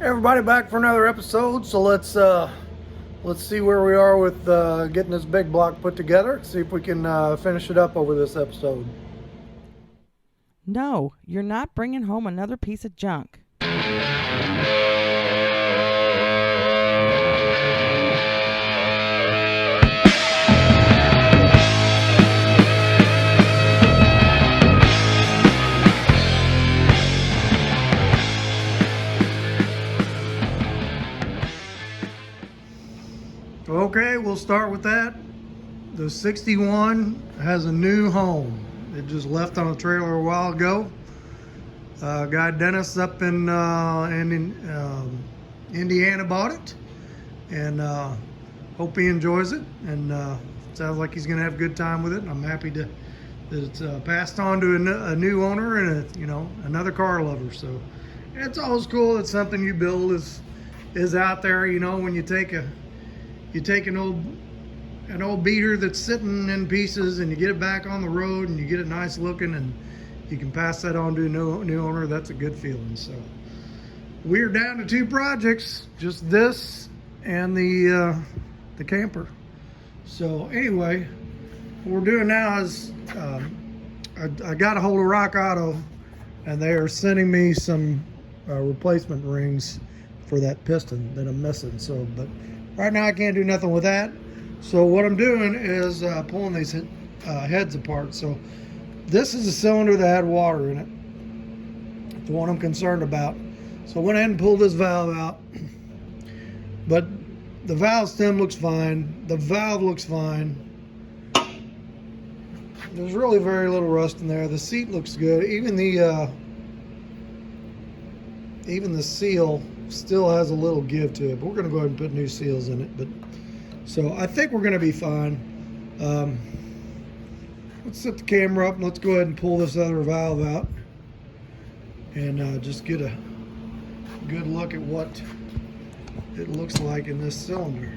Everybody, back for another episode. So let's see where we are with getting this big block put together. See if we can finish it up over this episode. No, you're not bringing home another piece of junk. Okay, we'll start with that. The 61 has a new home. It just left on a trailer a while ago. Guy Dennis up in Indiana bought it, and hope he enjoys it. And sounds like he's gonna have a good time with it. And I'm happy that it's passed on to a new owner and another car lover. So it's always cool that something you build is out there. You know, when you take an old beater that's sitting in pieces and you get it back on the road and you get it nice looking and you can pass that on to a new owner, that's a good feeling. So we're down to 2 projects, just this and the camper. So anyway, what we're doing now is I got a hold of Rock Auto, and they are sending me some replacement rings for that piston that I'm missing. So, but right now I can't do nothing with that. So what I'm doing is pulling these heads apart. So this is a cylinder that had water in it, the one I'm concerned about. So I went ahead and pulled this valve out, but the valve stem looks fine. The valve looks fine. There's really very little rust in there. The seat looks good. Even the seal still has a little give to it, but we're going to go ahead and put new seals in it. But so I think we're going to be fine. Let's set the camera up and let's go ahead and pull this other valve out and just get a good look at what it looks like in this cylinder.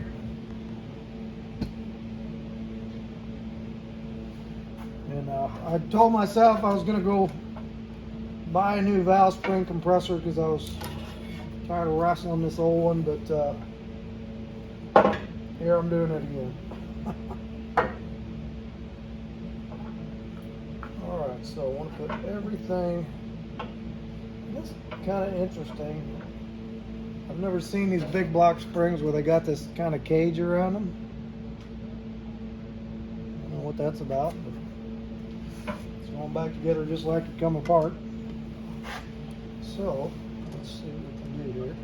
And I told myself I was going to go buy a new valve spring compressor because I was tired of wrestling this old one, but here I'm doing it again. Alright, so I want to put everything. This is kind of interesting. I've never seen these big block springs where they got this kind of cage around them. I don't know what that's about, but it's going back together just like it come apart. So let's see what we can do here.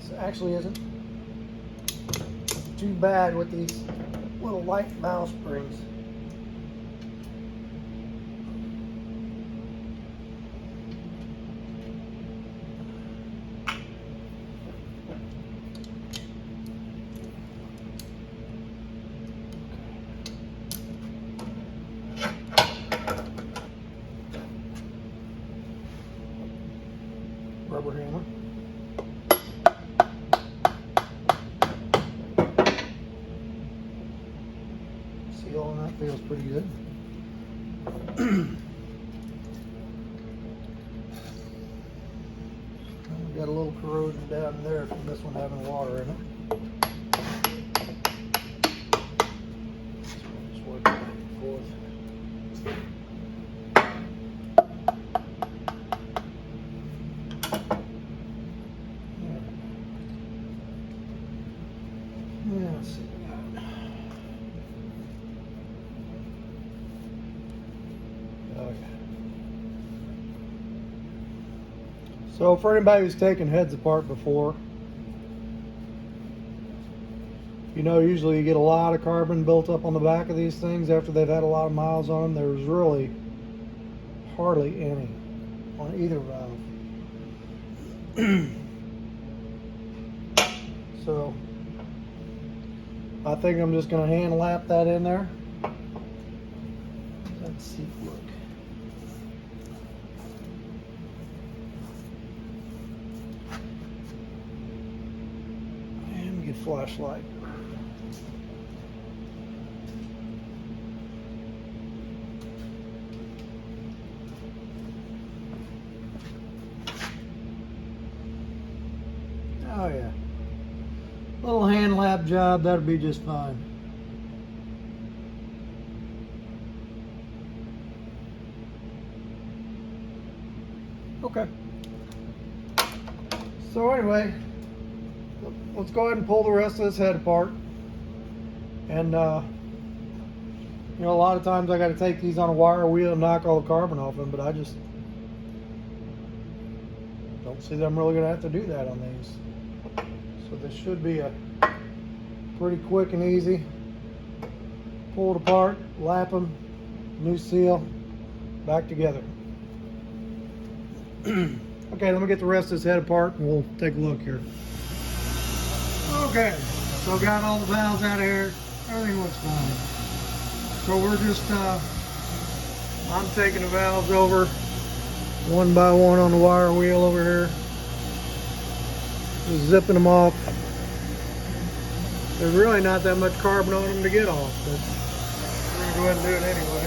This actually isn't too bad with these little light valve springs. Rubber hammer. Seal on that feels pretty good. We got a little corrosion down there from this one having water in it. Just work back and forth. Yeah, let's see. Okay. So for anybody who's taken heads apart before, you know, usually you get a lot of carbon built up on the back of these things after they've had a lot of miles on them. There's really hardly any on either valve. So I think I'm just going to hand lap that in there. Let's see, look. And get flashlight. Oh yeah. Little hand lap job, that'll be just fine. Okay. So anyway, let's go ahead and pull the rest of this head apart. And you know, a lot of times I got to take these on a wire wheel and knock all the carbon off them, but I just don't see that I'm really going to have to do that on these. So this should be a pretty quick and easy. Pull it apart, lap them, new seal, back together. Okay, let me get the rest of this head apart and we'll take a look here. Okay, so got all the valves out of here. Everything looks fine. So we're just, I'm taking the valves over one by one on the wire wheel over here. Just zipping them off. There's really not that much carbon on them to get off, but we're going to go ahead and do it anyway.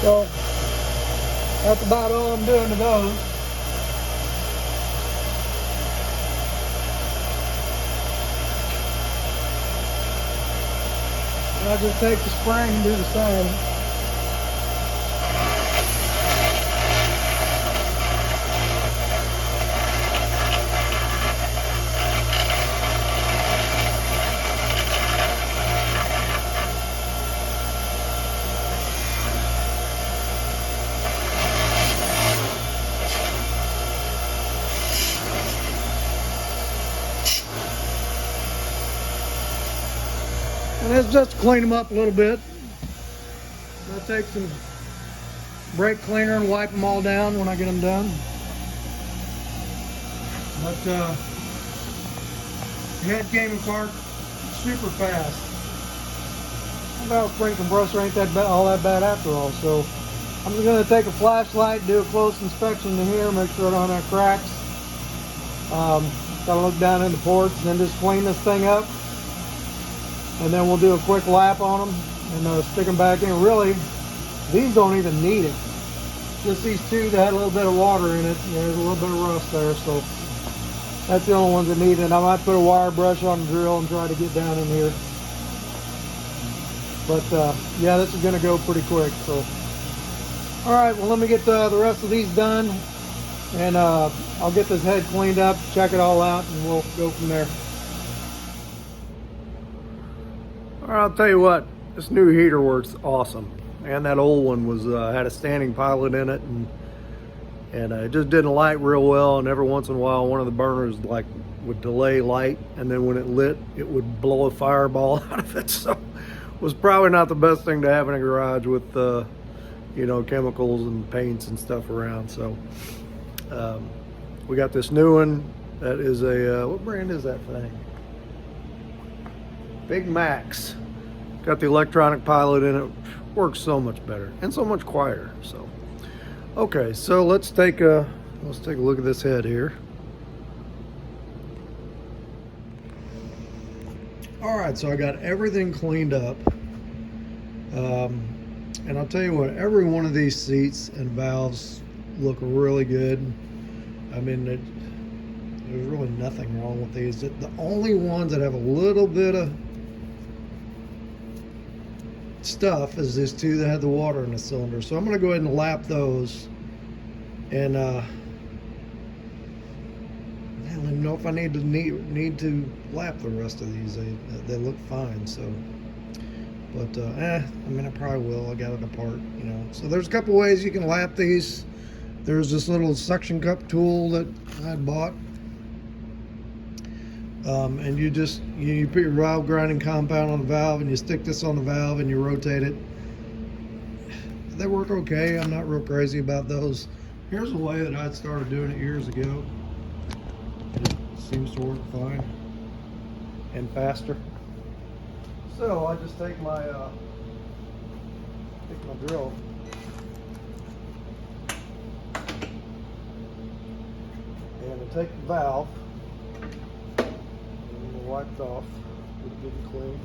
So that's about all I'm doing to those. And I just take the spring and do the same. And it's just to clean them up a little bit. I'll take some brake cleaner and wipe them all down when I get them done. But the head came apart super fast. The valve spring compressor ain't that bad, all that bad after all. So I'm just going to take a flashlight, do a close inspection to here, make sure I don't have cracks. Gotta look down in the ports and then just clean this thing up. And then we'll do a quick lap on them and stick them back in. Really, these don't even need it. Just these two that had a little bit of water in it. There's a little bit of rust there, so that's the only ones that need it. I might put a wire brush on the drill and try to get down in here. But yeah, this is gonna go pretty quick. So, all right, well, let me get the rest of these done, and I'll get this head cleaned up, check it all out, and we'll go from there. All right, I'll tell you what, this new heater works awesome. And that old one was had a standing pilot in it, and it just didn't light real well. And every once in a while, one of the burners would delay light, and then when it lit, it would blow a fireball out of it. So it was probably not the best thing to have in a garage with you know, chemicals and paints and stuff around. So we got this new one that is a what brand is that thing? Big Max. Got the electronic pilot in it. Works so much better and so much quieter. So okay, so let's take a look at this head here. All right, so I got everything cleaned up, and I'll tell you what, every one of these seats and valves look really good. I mean, there's really nothing wrong with these. The only ones that have a little bit of stuff is these two that had the water in the cylinder. So I'm going to go ahead and lap those, and I don't even know if I need to lap the rest of these. They look fine. So, but I mean, I probably will. I got it apart, you know. So there's a couple ways you can lap these. There's this little suction cup tool that I bought. And you put your valve grinding compound on the valve, and you stick this on the valve and you rotate it. They work okay. I'm not real crazy about those. Here's a way that I started doing it years ago. It seems to work fine and faster. So I just take my take my drill and to take the valve, and wiped off, get it good and clean.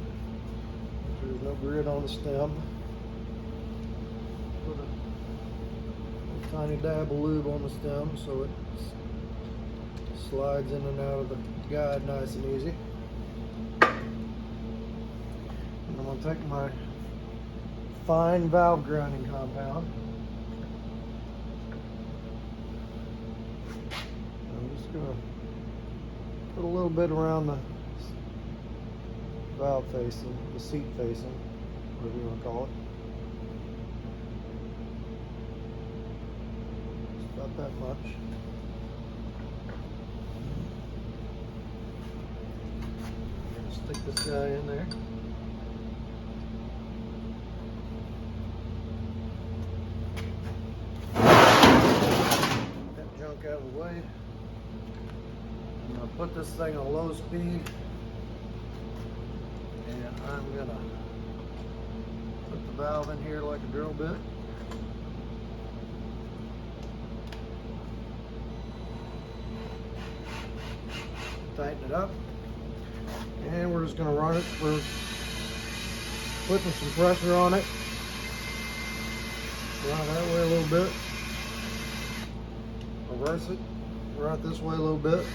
There's no grit on the stem. Put a tiny dab of lube on the stem so it slides in and out of the guide nice and easy. And I'm going to take my fine valve grinding compound. I'm just going to put a little bit around the valve facing, the seat facing, whatever you want to call it. Just about that much. Stick this guy in there. Get that junk out of the way. I'm going to put this thing on low speed, and I'm going to put the valve in here like a drill bit. Tighten it up. And we're just going to run it. We're putting some pressure on it. Run it that way a little bit. Reverse it. Run it this way a little bit.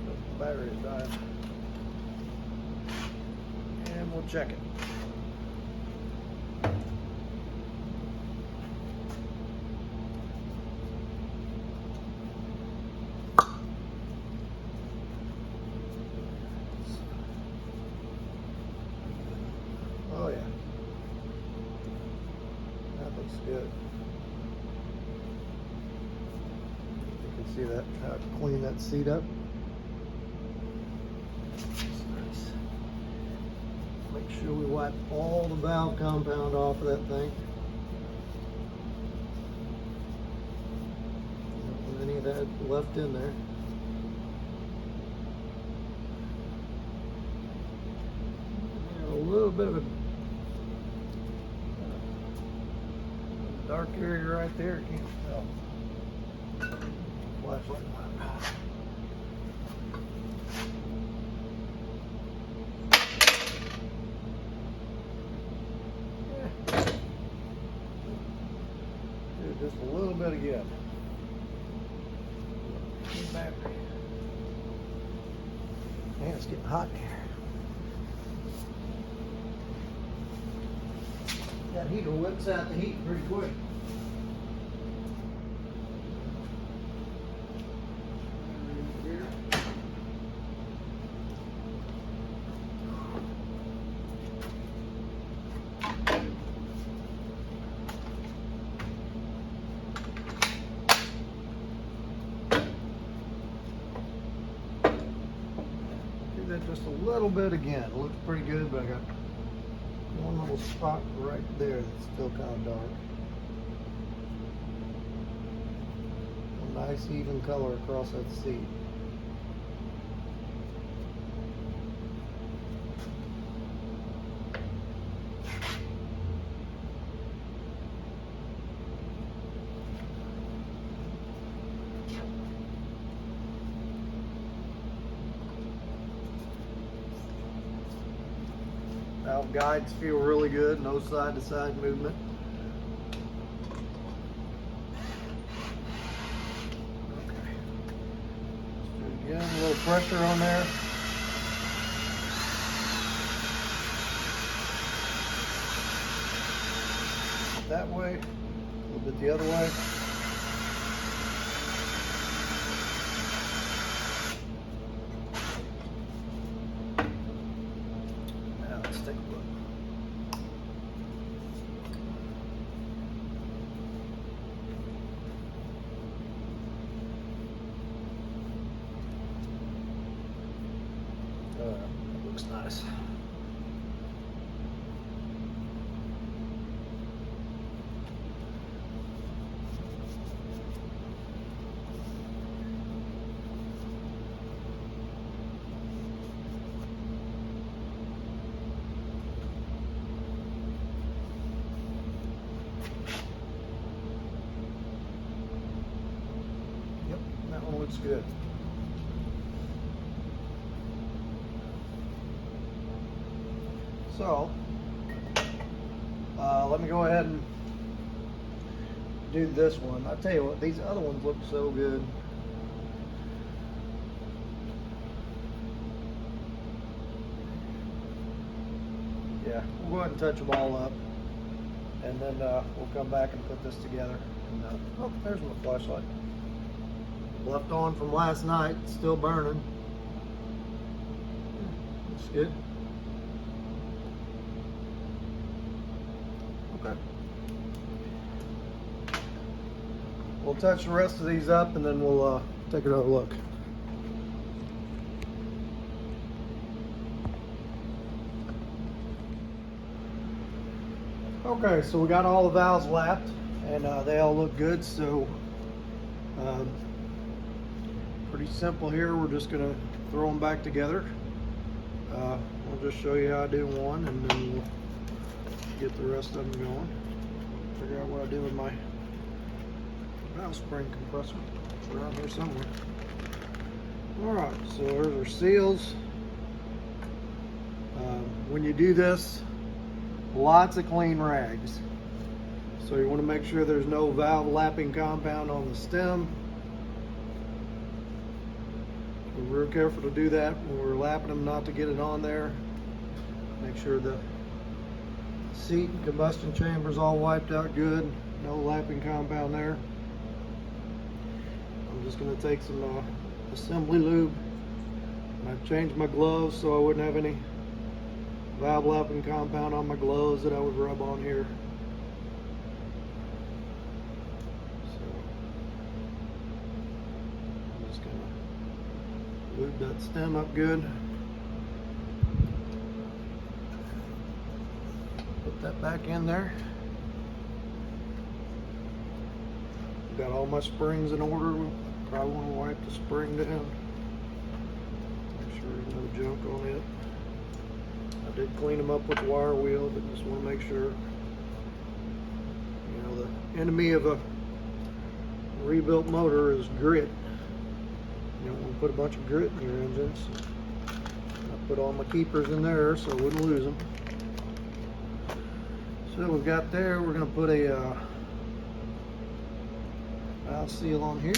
The battery is dying. And we'll check it. Oh yeah, that looks good. You can see that, how to clean that seat up. That's nice. Make sure we wipe all the valve compound off of that thing. Don't want any of that left in there. And a little bit of a dark area right there, can't tell. Flashlight. Yeah. Do just a little bit again. Battery. Man, it's getting hot in here. That heater whips out the heat pretty quick. Do that just a little bit again. It looks pretty good, but I got one little spot right there that's still kind of dark. A nice even color across that seat. Valve guides feel really good, no side to side movement. Okay. Let's do it again, a little pressure on there. That way, a little bit the other way. Take a look. That looks nice. one looks good. So, let me go ahead and do this one. I tell you what, these other ones look so good. Yeah, we'll go ahead and touch them all up, and then we'll come back and put this together. And, oh, there's my flashlight. Left on from last night, still burning. Looks good. Okay. We'll touch the rest of these up, and then we'll take another look. Okay, so we got all the valves lapped, and they all look good. So pretty simple here. We're just gonna throw them back together. I'll just show you how I do one, and then we'll get the rest of them going. Figure out what I do with my valve spring compressor. It's around here somewhere. Alright, so there's our seals. When you do this, lots of clean rags. So you want to make sure there's no valve lapping compound on the stem. We're real careful to do that when we're lapping them, not to get it on there. Make sure the seat and combustion chamber's all wiped out good. No lapping compound there. I'm just going to take some assembly lube. I've changed my gloves so I wouldn't have any valve lapping compound on my gloves that I would rub on here. So I'm just going to lube that stem up good. Put that back in there. Got all my springs in order. Probably want to wipe the spring down. Make sure there's no junk on it. I did clean them up with the wire wheel, but just want to make sure. You know, the enemy of a rebuilt motor is grit. You don't want to put a bunch of grit in your engines. I put all my keepers in there so I wouldn't lose them. So we've got there, we're going to put a valve seal on here.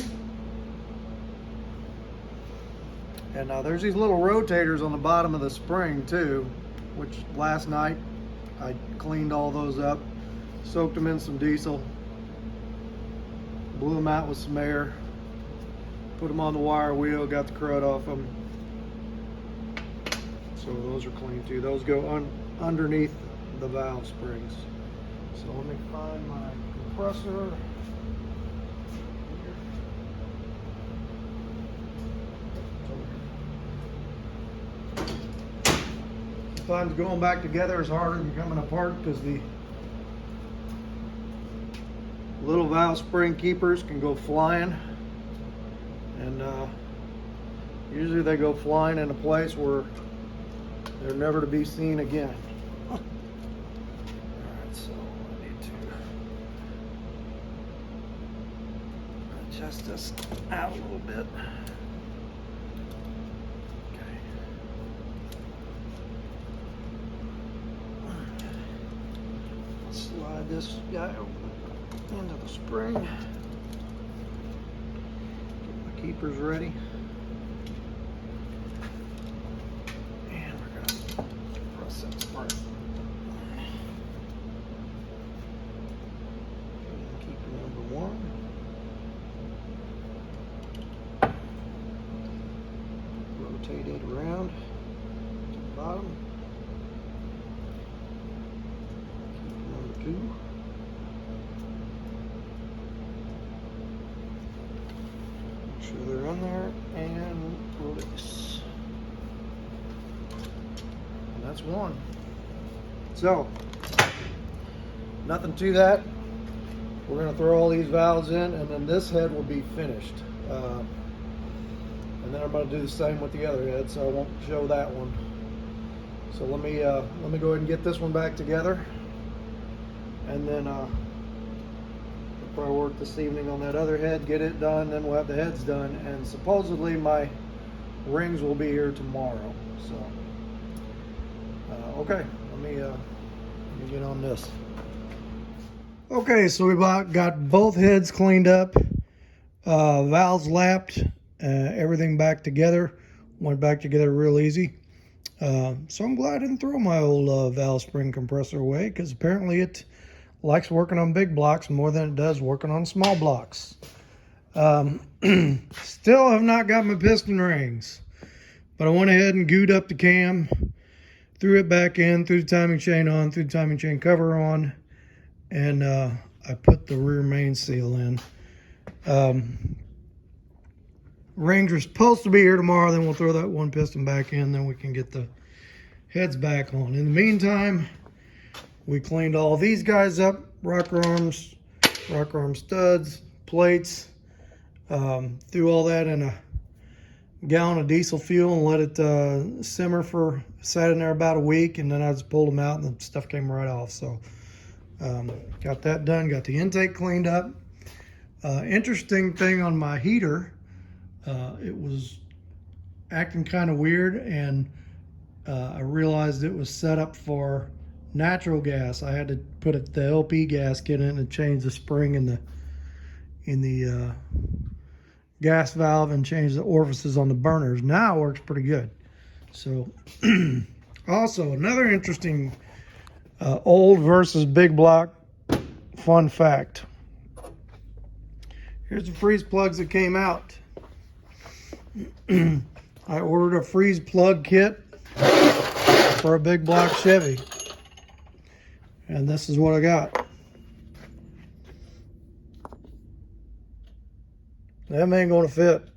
And now there's these little rotators on the bottom of the spring too, which last night I cleaned all those up, soaked them in some diesel, blew them out with some air, put them on the wire wheel, got the crud off them. So those are clean too. Those go underneath the valve springs. So let me find my compressor. Sometimes going back together is harder than coming apart because the little valve spring keepers can go flying, and usually they go flying in a place where they're never to be seen again. Alright, so I need to adjust this out a little bit. Slide this guy into the spring. Get my keepers ready. And we're going to press that spring. Keeper number 1. Rotate it around to the bottom. 2. Make sure they're on there and release. And that's one. So, nothing to that. We're going to throw all these valves in, and then this head will be finished. And then I'm going to do the same with the other head, so I won't show that one. So let me go ahead and get this one back together. And then probably work this evening on that other head, get it done, then we'll have the heads done, and supposedly my rings will be here tomorrow. So, okay, let me get on this. Okay, so we got both heads cleaned up, valves lapped, everything back together. Went back together real easy. So I'm glad I didn't throw my old valve spring compressor away, because apparently it likes working on big blocks more than it does working on small blocks. Still have not got my piston rings, but I went ahead and gooed up the cam, threw it back in, threw the timing chain on, threw the timing chain cover on, and I put the rear main seal in. Rings are supposed to be here tomorrow, then we'll throw that one piston back in, then we can get the heads back on. In the meantime, we cleaned all these guys up, rocker arm studs, plates, threw all that in a gallon of diesel fuel and let it simmer for, sat in there about a week, and then I just pulled them out and the stuff came right off. So got that done, got the intake cleaned up. Interesting thing on my heater, it was acting kind of weird, and I realized it was set up for natural gas. I had to put the LP gasket in and change the spring in the gas valve and change the orifices on the burners. Now it works pretty good. So also another interesting old versus big block fun fact. Here's the freeze plugs that came out. I ordered a freeze plug kit for a big block Chevy, and this is what I got. That ain't gonna fit.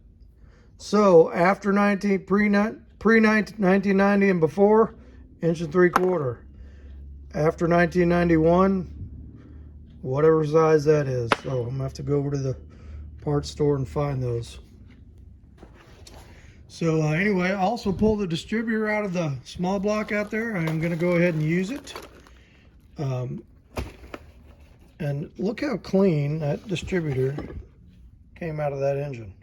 So after pre-1990 and before, 1.75 inches. After 1991, whatever size that is. So I'm gonna have to go over to the parts store and find those. So anyway, I also pulled the distributor out of the small block out there. I'm going to go ahead and use it. And look how clean that distributor came out of that engine.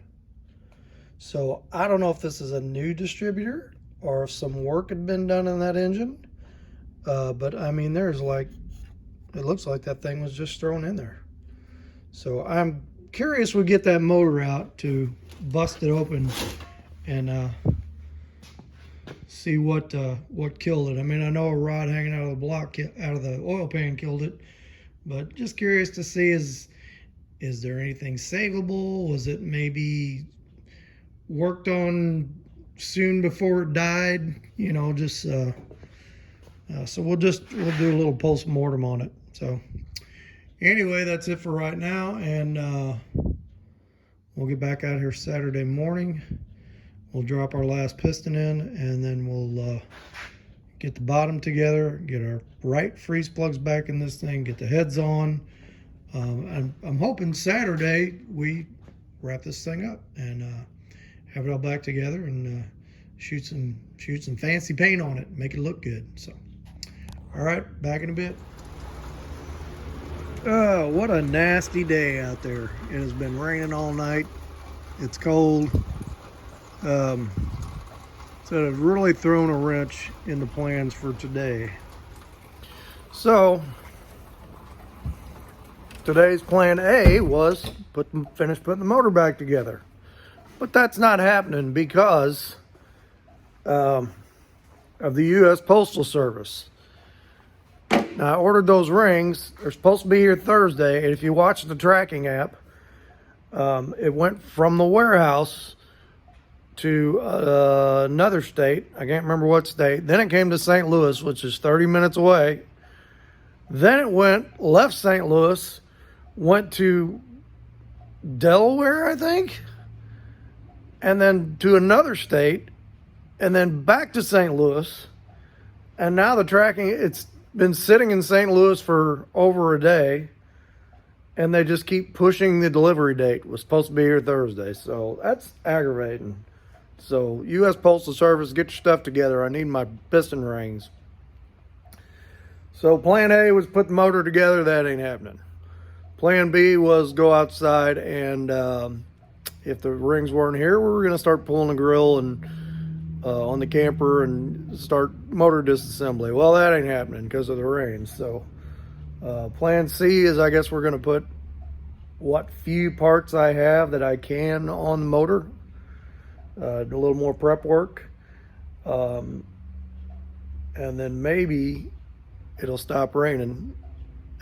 So I don't know if this is a new distributor or if some work had been done in that engine. But I mean, there's like, it looks like that thing was just thrown in there. So I'm curious we get that motor out to bust it open and see what killed it. I mean, I know a rod hanging out of the block, out of the oil pan killed it, but just curious to see, is there anything savable? Was it maybe worked on soon before it died? You know, just so we'll do a little post-mortem on it. So anyway, that's it for right now, and we'll get back out here Saturday morning. We'll drop our last piston in, and then we'll get the bottom together, get our right freeze plugs back in this thing, get the heads on. I'm hoping Saturday we wrap this thing up and have it all back together and shoot some fancy paint on it, make it look good. So, all right, back in a bit. Oh, what a nasty day out there. It has been raining all night. It's cold. So it's really thrown a wrench in the plans for today. So today's plan A was finish putting the motor back together, but that's not happening because of the U.S. Postal Service. Now I ordered those rings. They're supposed to be here Thursday, and if you watch the tracking app, it went from the warehouse to another state. I can't remember what state. Then it came to St. Louis, which is 30 minutes away. Then it left St. Louis, went to Delaware, I think, and then to another state, and then back to St. Louis. And now the tracking, it's been sitting in St. Louis for over a day, and they just keep pushing the delivery date. It was supposed to be here Thursday, so that's aggravating. So, U.S. Postal Service, get your stuff together. I need my piston rings. So, plan A was put the motor together. That ain't happening. plan B was go outside and if the rings weren't here, we were going to start pulling the grill and on the camper and start motor disassembly. Well, that ain't happening because of the rain. So plan C is, I guess we're going to put what few parts I have that I can on the motor, do a little more prep work, and then maybe it'll stop raining.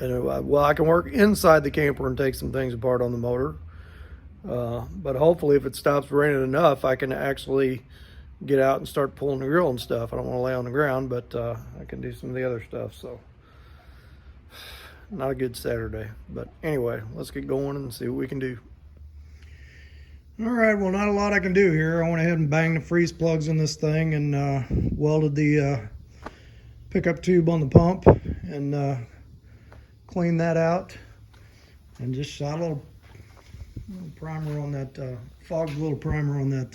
And well, I can work inside the camper and take some things apart on the motor. But hopefully if it stops raining enough, I can actually get out and start pulling the grill and stuff. I don't want to lay on the ground, but I can do some of the other stuff. So not a good Saturday, but anyway, let's get going and see what we can do. All right, well, not a lot I can do here. I went ahead and banged the freeze plugs in this thing and welded the pickup tube on the pump and cleaned that out and just shot a little primer on that, fogged a little primer on that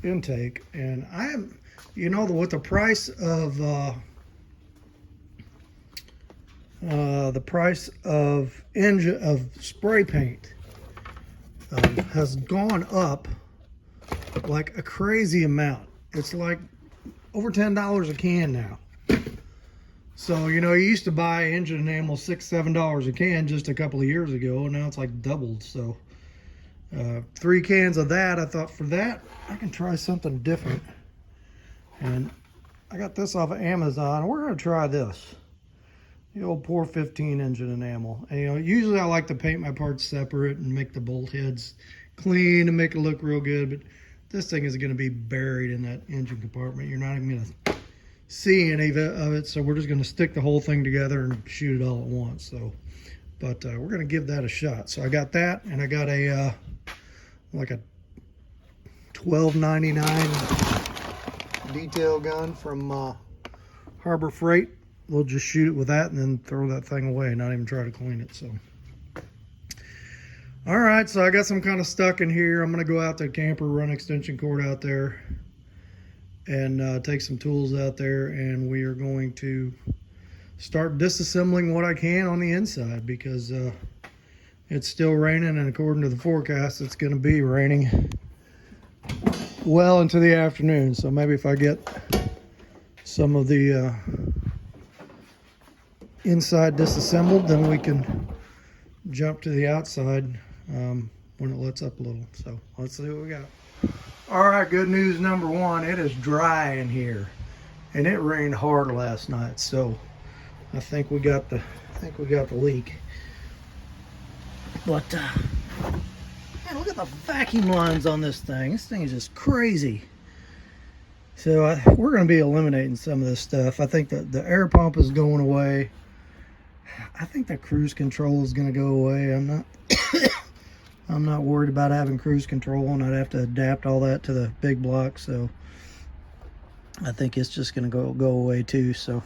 intake. And I am, you know, with the price of engine of spray paint has gone up like a crazy amount. It's like over $10 a can now. So, you know, you used to buy engine enamel $6-7 a can just a couple of years ago, and now it's like doubled. So 3 cans of that. I thought, for that I can try something different, and I got this off of Amazon. We're going to try this, the old Pour 15 engine enamel. And, you know, usually I like to paint my parts separate and make the bolt heads clean and make it look real good, but this thing is going to be buried in that engine compartment. You're not even going to see any of it, so we're just going to stick the whole thing together and shoot it all at once. So, but we're going to give that a shot. So I got that, and I got a like a $12.99 detail gun from Harbor Freight. We'll just shoot it with that and then throw that thing away, not even try to clean it. So all right, so I got some kind of stuck in here. I'm going to go out to the camper, run extension cord out there, and take some tools out there, and we are going to start disassembling what I can on the inside, because it's still raining, and according to the forecast it's going to be raining well into the afternoon. So maybe if I get some of the inside disassembled, then we can jump to the outside when it lets up a little. So let's see what we got. All right, good news number one, it is dry in here, and it rained hard last night, so I think we got the leak. But man, look at the vacuum lines on this thing. This thing is just crazy. So we're going to be eliminating some of this stuff. I think that the air pump is going away. I think that cruise control is going to go away. I'm not worried about having cruise control, and I'd have to adapt all that to the big block. So I think it's just going to go away too. So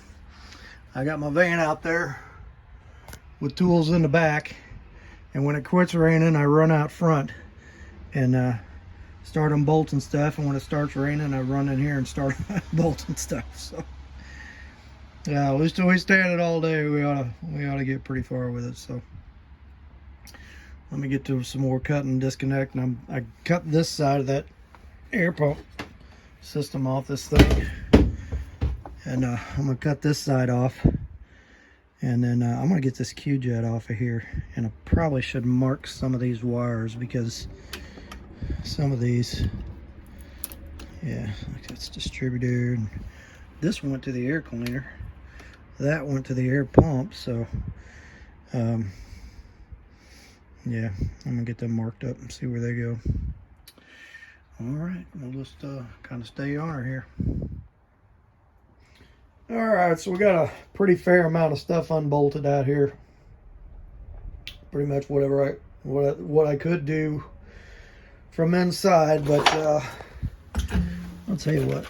I got my van out there with tools in the back, and when it quits raining, I run out front and start unbolting stuff. And when it starts raining, I run in here and start bolting stuff. So yeah, we stand it all day. We ought to get pretty far with it. So let me get to some more cut and disconnect. And I cut this side of that air pump system off this thing, and I'm gonna cut this side off, and then I'm gonna get this Q-jet off of here. And I probably should mark some of these wires, because some of these, yeah, like that's distributor, and this went to the air cleaner, that went to the air pump. So yeah, I'm gonna get them marked up and see where they go. All right, we'll just kind of stay on her here. All right, so we got a pretty fair amount of stuff unbolted out here. Pretty much whatever what I could do from inside, but I'll tell you what,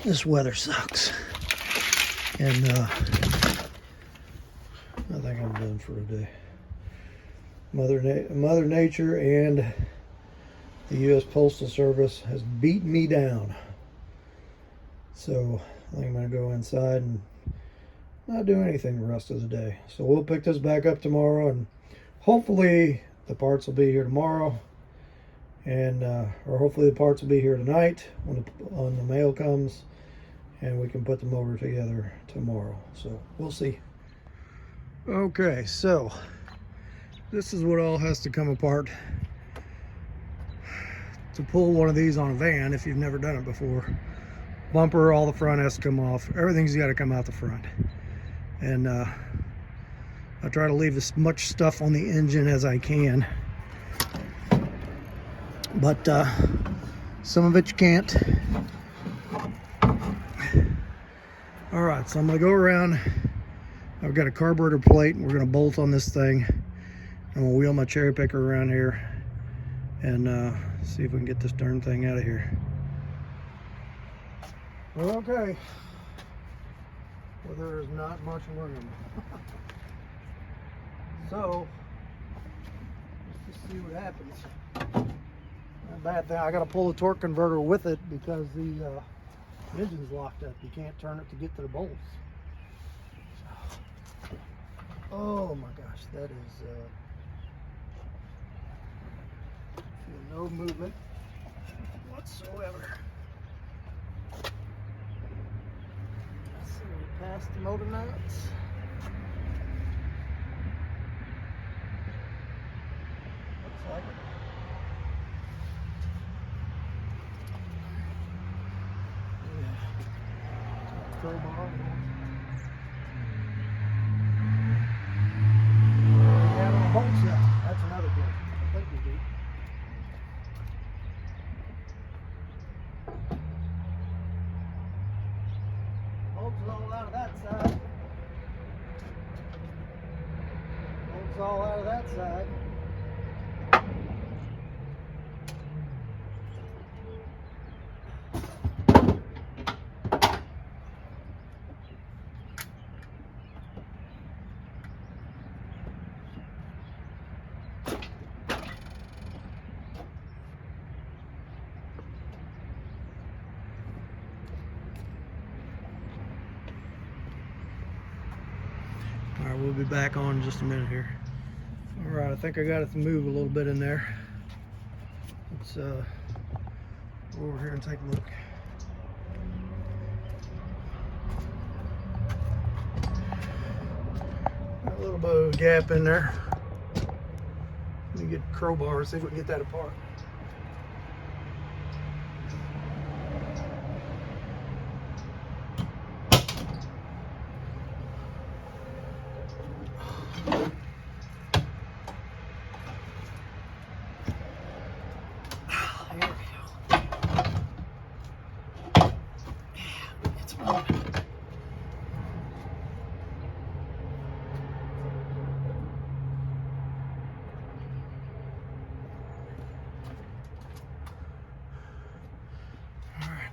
this weather sucks, and I think I'm done for today. Mother Nature and the U.S. Postal Service has beaten me down. So I think I'm going to go inside and not do anything the rest of the day. So we'll pick this back up tomorrow, and hopefully the parts will be here tomorrow, and or hopefully the parts will be here tonight when the mail comes, and we can put the motor together tomorrow. So we'll see. Okay, so this is what all has to come apart to pull one of these on a van if you've never done it before. Bumper, all the front has to come off. Everything's got to come out the front. And I try to leave as much stuff on the engine as I can. But some of it you can't. Alright, so I'm going to go around. I've got a carburetor plate, and we're going to bolt on this thing. I'm going to wheel my cherry picker around here and see if we can get this darn thing out of here. Okay. Well, there's not much room. So, let's just see what happens. Not bad thing, I got to pull the torque converter with it because the engine's locked up. You can't turn it to get to the bolts. Oh my gosh, that is no movement whatsoever. Let's see, we passed the motor nuts. Looks like it. Yeah. Crowbar. Bolts out. That's another thing. I think we do. Bolts all out of that side. Bolts all out of that side. Alright, we'll be back on in just a minute here. Alright, I think I got it to move a little bit in there. Let's go over here and take a look. Got a little bit of a gap in there. Let me get a crowbar and see if we can get that apart.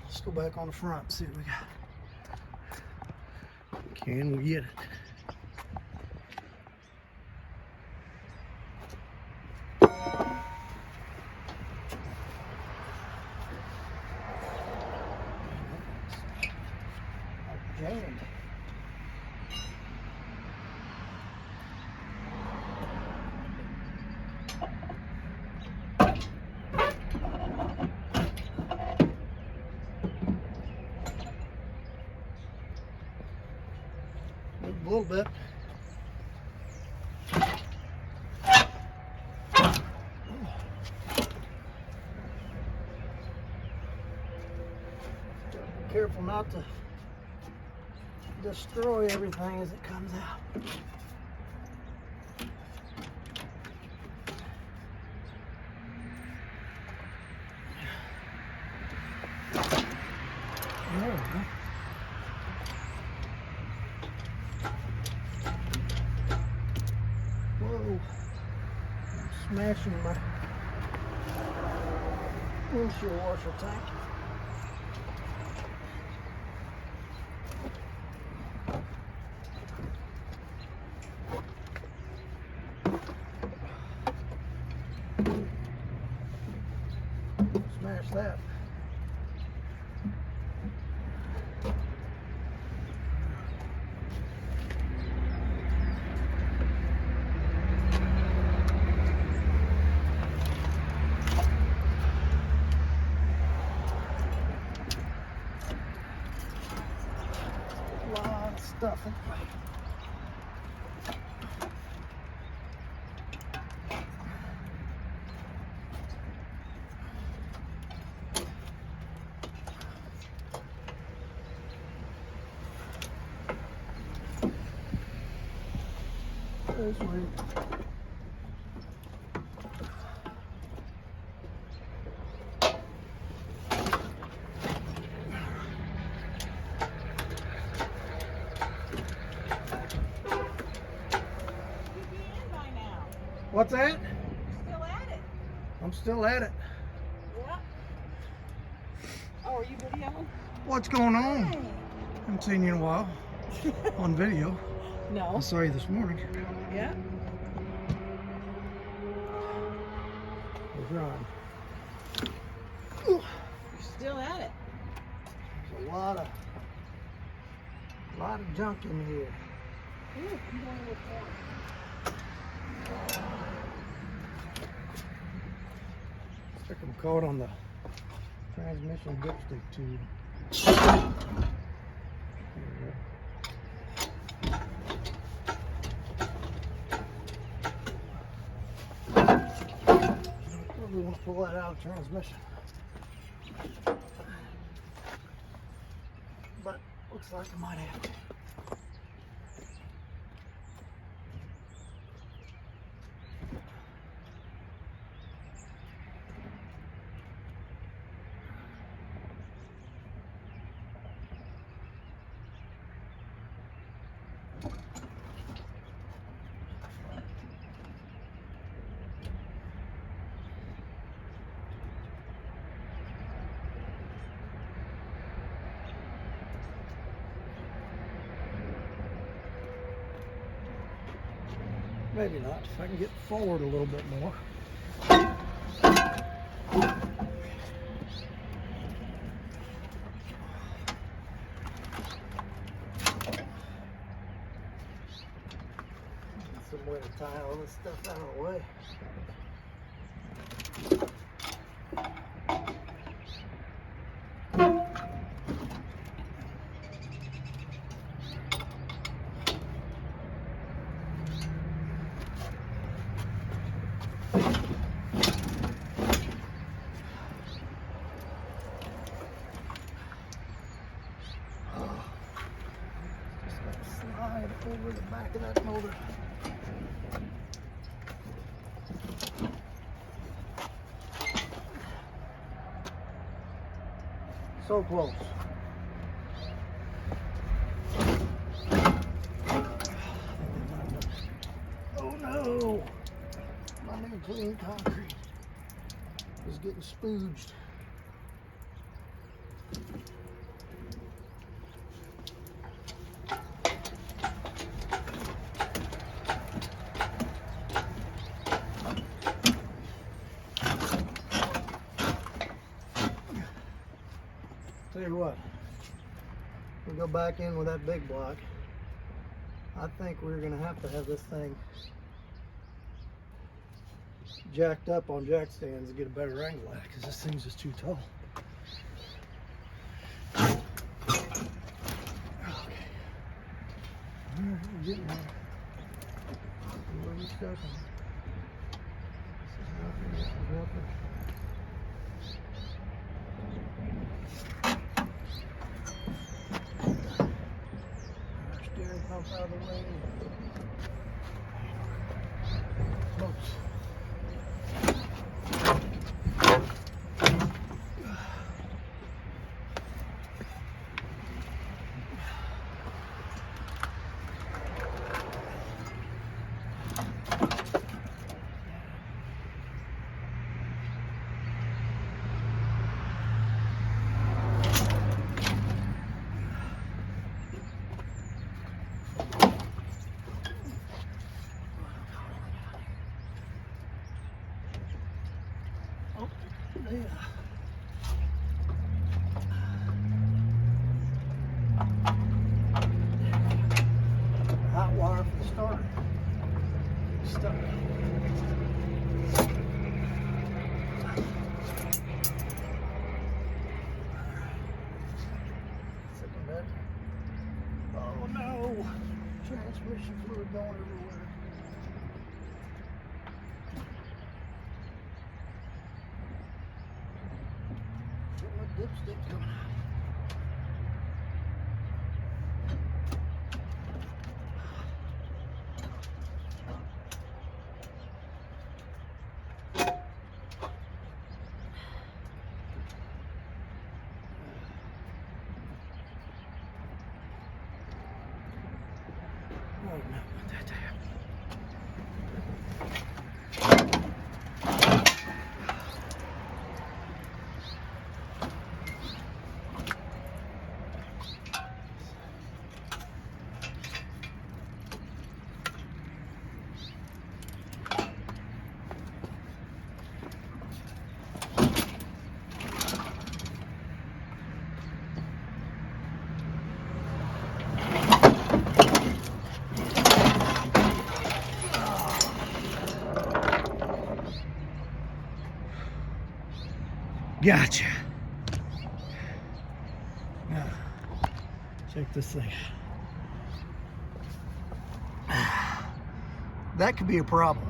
Let's go back on the front, see what we got. Can we get it? Jammed. A little bit. Be careful not to destroy everything as it comes out. There we go. Whoa, I'm smashing my windshield washer tank. Smash that. stuff anyway. This way. What's that? Still at it. I'm still at it. Yeah. Oh, are you videoing? What's going on? Hey. Haven't seen you in a while on video. I No. saw you this morning. Yeah. We're drawing. You're still at it. There's a lot of junk in here. Ooh, I'm going to look more. Looks like I'm caught on the transmission dipstick tube. There we go. We want to pull that out of the transmission. But looks like I might have to. Maybe not, if I can get forward a little bit more. Some way to tie all this stuff out of the way. Slide over the back of that motor. So close. Oh no! My new clean concrete is getting spooged. Tell you what, we go back in with that big block. I think we're gonna have this thing jacked up on jack stands to get a better angle at it, because this thing's just too tall. Okay. Alright, we're getting there. Where we stuck on. This is nothing, this is nothing. Pump out of the way. Oops. Yeah. Hot wire for the starter. Stuck. Sitting there. Oh no! lipstick's coming out. Oh, no, not that there. Gotcha. Now, check this thing out. That could be a problem.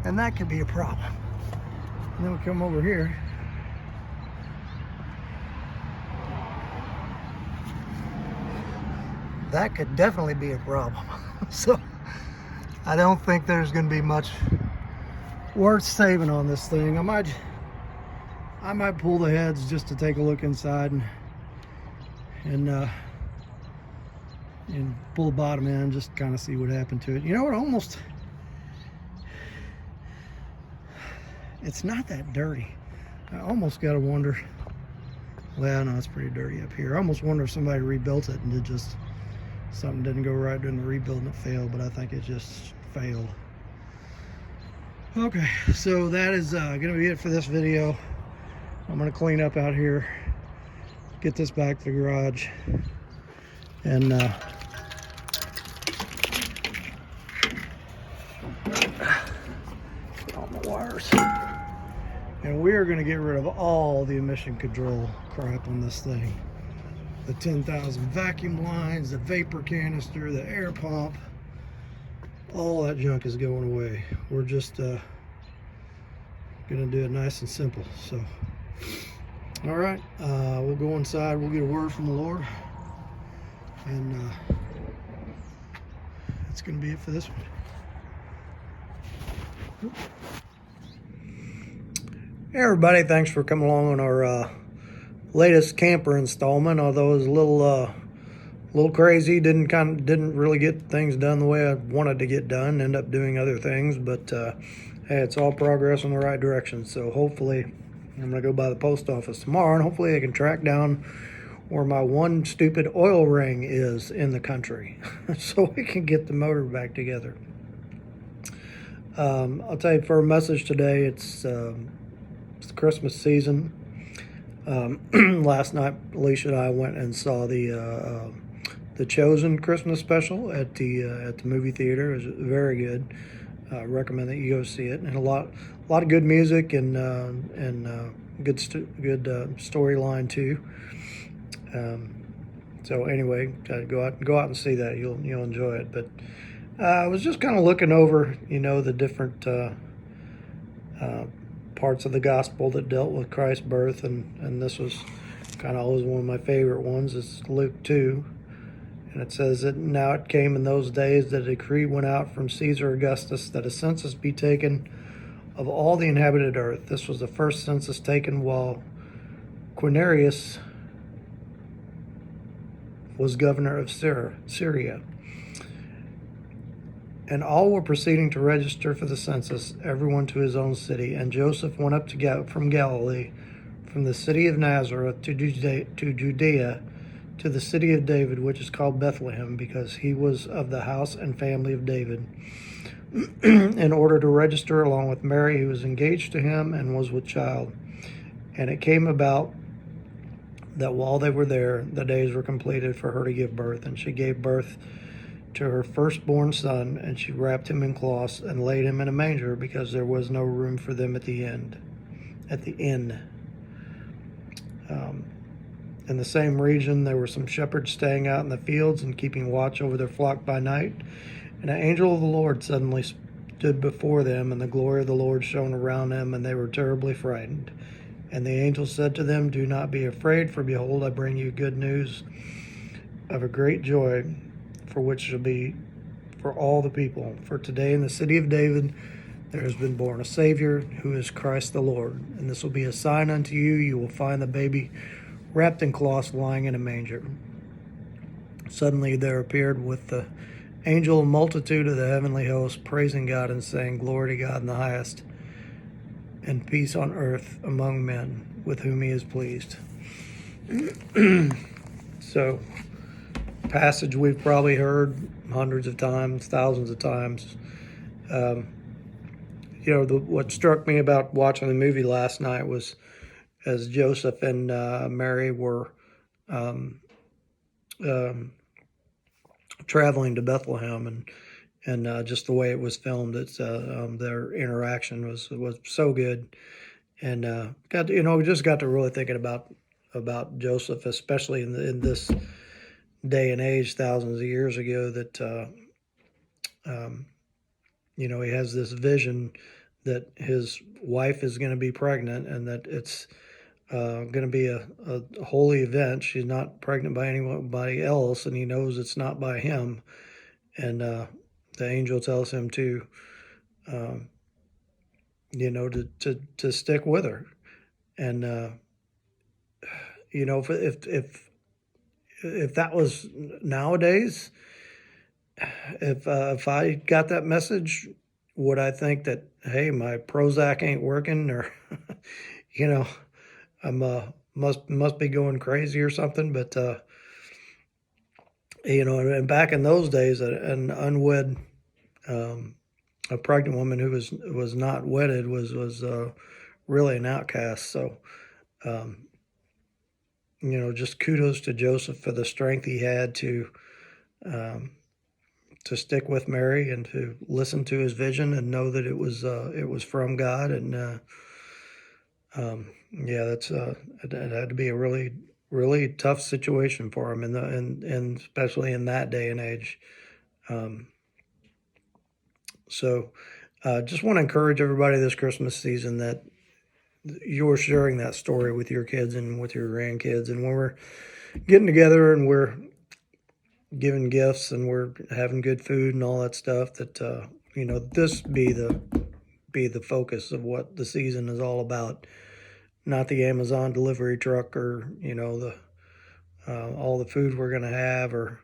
And that could be a problem. And then we come over here. That could definitely be a problem. So I don't think there's going to be much worth saving on this thing. I might pull the heads just to take a look inside and pull the bottom in, just kind of see what happened to it. You know what? It's not that dirty. I almost gotta wonder. Well, no, it's pretty dirty up here. I almost wonder if somebody rebuilt it and something didn't go right during the rebuild and it failed, but I think it just failed. Okay, so that is gonna be it for this video. I'm gonna clean up out here, get this back to the garage, and all my wires. And we are gonna get rid of all the emission control crap on this thing. The 10,000 vacuum lines, the vapor canister, the air pump. All that junk is going away. We're just gonna do it nice and simple. So, all right, we'll go inside. We'll get a word from the Lord, and that's gonna be it for this one. Hey everybody, thanks for coming along on our latest camper installment. Although it was a little crazy, didn't really get things done the way I wanted to get done. End up doing other things, but hey, it's all progress in the right direction. So hopefully, I'm gonna go by the post office tomorrow, and hopefully I can track down where my one stupid oil ring is in the country, so we can get the motor back together. I'll tell you, for a message today, it's the Christmas season. Last night, Alicia and I went and saw the Chosen Christmas special at the movie theater. It was very good. Recommend that you go see it. And a lot of good music and good storyline too. So anyway, go out and see that. You'll enjoy it. But I was just kind of looking over, the different parts of the gospel that dealt with Christ's birth, and this was kind of always one of my favorite ones. It's Luke 2, and it says that now it came in those days that a decree went out from Caesar Augustus that a census be taken of all the inhabited earth. This was the first census taken while Quirinius was governor of Syria. And all were proceeding to register for the census, everyone to his own city. And Joseph went up from Galilee, from the city of Nazareth to Judea, to the city of David, which is called Bethlehem, because he was of the house and family of David, in order to register along with Mary, who was engaged to him and was with child. And it came about that while they were there, the days were completed for her to give birth. And she gave birth to her firstborn son, and she wrapped him in cloths and laid him in a manger, because there was no room for them at the inn. In the same region, there were some shepherds staying out in the fields and keeping watch over their flock by night. And an angel of the Lord suddenly stood before them, and the glory of the Lord shone around them, and they were terribly frightened. And the angel said to them, "Do not be afraid, for behold, I bring you good news of a great joy, for which shall be for all the people. For today in the city of David there has been born a Savior, who is Christ the Lord. And this will be a sign unto you: you will find the baby wrapped in cloths, lying in a manger." Suddenly there appeared with the angel a multitude of the heavenly host, praising God and saying, "Glory to God in the highest, and peace on earth among men with whom he is pleased." So, passage we've probably heard hundreds of times, thousands of times. What struck me about watching the movie last night was as Joseph and Mary were traveling to Bethlehem, and just the way it was filmed. It's their interaction was so good, and just got to really thinking about Joseph, especially in this day and age, thousands of years ago. That he has this vision that his wife is going to be pregnant, and that it's going to be a holy event. She's not pregnant by anybody else, and he knows it's not by him. And the angel tells him to stick with her. And if that was nowadays, if I got that message, would I think that, hey, my Prozac ain't working, or I'm must be going crazy or something? But and back in those days, an unwed, a pregnant woman who was not wedded was really an outcast. So just kudos to Joseph for the strength he had to stick with Mary and to listen to his vision and know that it was from God. And it had to be a really, really tough situation for him, and especially in that day and age. So just want to encourage everybody this Christmas season that you're sharing that story with your kids and with your grandkids. And when we're getting together and we're giving gifts and we're having good food and all that stuff, that this be the focus of what the season is all about, not the Amazon delivery truck, or the all the food we're going to have, or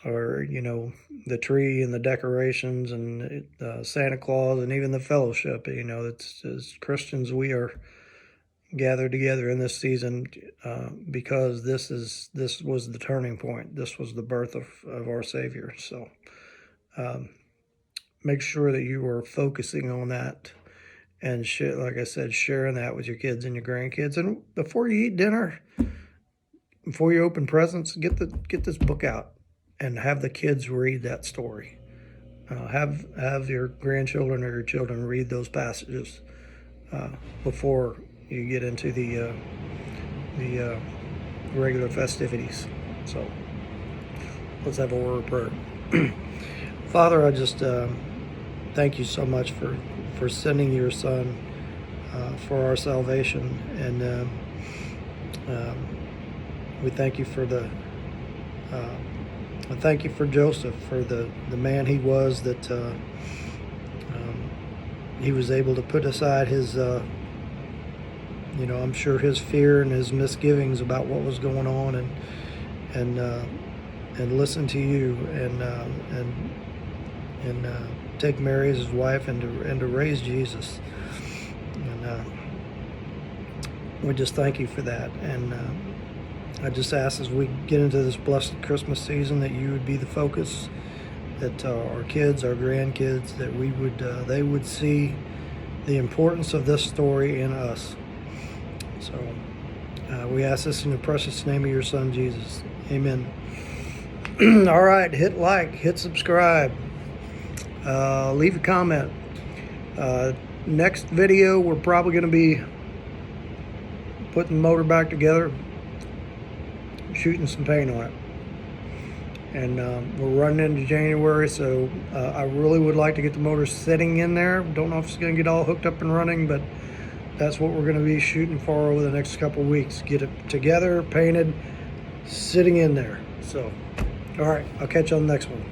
the tree and the decorations and Santa Claus, and even the fellowship. It's, as Christians, we are gathered together in this season because this was the turning point. This was the birth of our Savior. So make sure that you are focusing on that, and like I said, sharing that with your kids and your grandkids. And before you eat dinner, before you open presents, get this book out and have the kids read that story. Have your grandchildren or your children read those passages before you get into the regular festivities. So let's have a word of prayer. Father, I just thank you so much for sending your Son for our salvation, and we thank you for I thank you for Joseph, for the man he was, that he was able to put aside his I'm sure his fear and his misgivings about what was going on, and listen to you, and take Mary as his wife, and to raise Jesus. And we just thank you for that. And I just ask, as we get into this blessed Christmas season, that you would be the focus, that our kids, our grandkids, that they would see the importance of this story in us. So we ask this in the precious name of your Son, Jesus. Amen. All right, hit like, hit subscribe, leave a comment. Next video, we're probably going to be putting the motor back together, shooting some paint on it. And we're running into January, so I really would like to get the motor sitting in there. Don't know if it's going to get all hooked up and running, but that's what we're going to be shooting for over the next couple weeks. Get it together, painted, sitting in there. So, all right, I'll catch you on the next one.